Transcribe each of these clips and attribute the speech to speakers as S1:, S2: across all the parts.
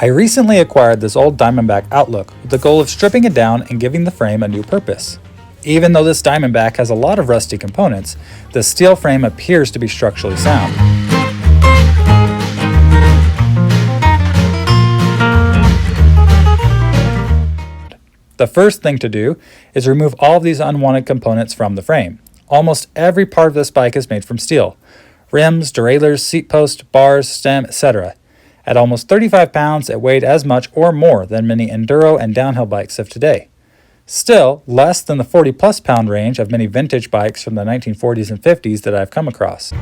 S1: I recently acquired this old Diamondback Outlook with the goal of stripping it down and giving the frame a new purpose. Even though this Diamondback has a lot of rusty components, the steel frame appears to be structurally sound. The first thing to do is remove all of these unwanted components from the frame. Almost every part of this bike is made from steel. Rims, derailleurs, seat post, bars, stem, etc. At almost 35 pounds, it weighed as much or more than many enduro and downhill bikes of today. Still, less than the 40-plus pound range of many vintage bikes from the 1940s and 50s that I've come across.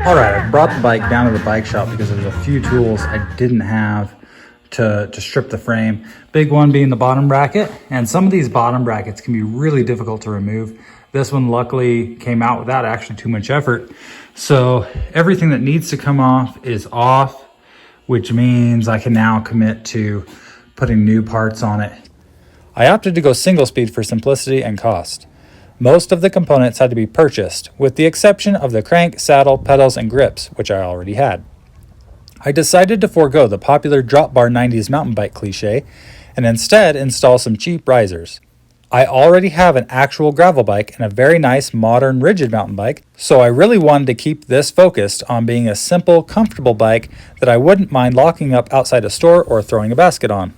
S1: Alright, I brought the bike down to the bike shop because there's a few tools I didn't have to strip the frame. Big one being the bottom bracket, and some of these bottom brackets can be really difficult to remove. This one luckily came out without actually too much effort. So everything that needs to come off is off, which means I can now commit to putting new parts on it. I opted to go single speed for simplicity and cost. Most of the components had to be purchased, with the exception of the crank, saddle, pedals, and grips, which I already had. I decided to forego the popular drop bar 90s mountain bike cliche and instead install some cheap risers. I already have an actual gravel bike and a very nice modern rigid mountain bike, so I really wanted to keep this focused on being a simple, comfortable bike that I wouldn't mind locking up outside a store or throwing a basket on.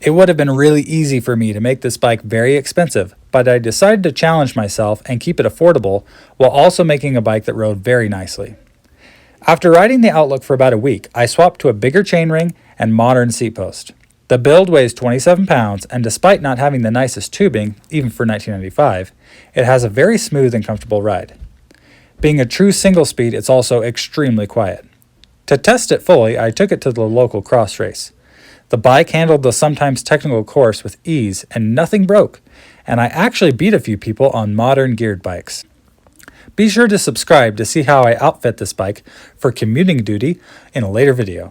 S1: It would have been really easy for me to make this bike very expensive, but I decided to challenge myself and keep it affordable while also making a bike that rode very nicely. After riding the Outlook for about a week, I swapped to a bigger chainring and modern seat post. The build weighs 27 pounds, and despite not having the nicest tubing, even for 1995, it has a very smooth and comfortable ride. Being a true single speed, it's also extremely quiet. To test it fully, I took it to the local cross race. The bike handled the sometimes technical course with ease and nothing broke, and I actually beat a few people on modern geared bikes. Be sure to subscribe to see how I outfit this bike for commuting duty in a later video.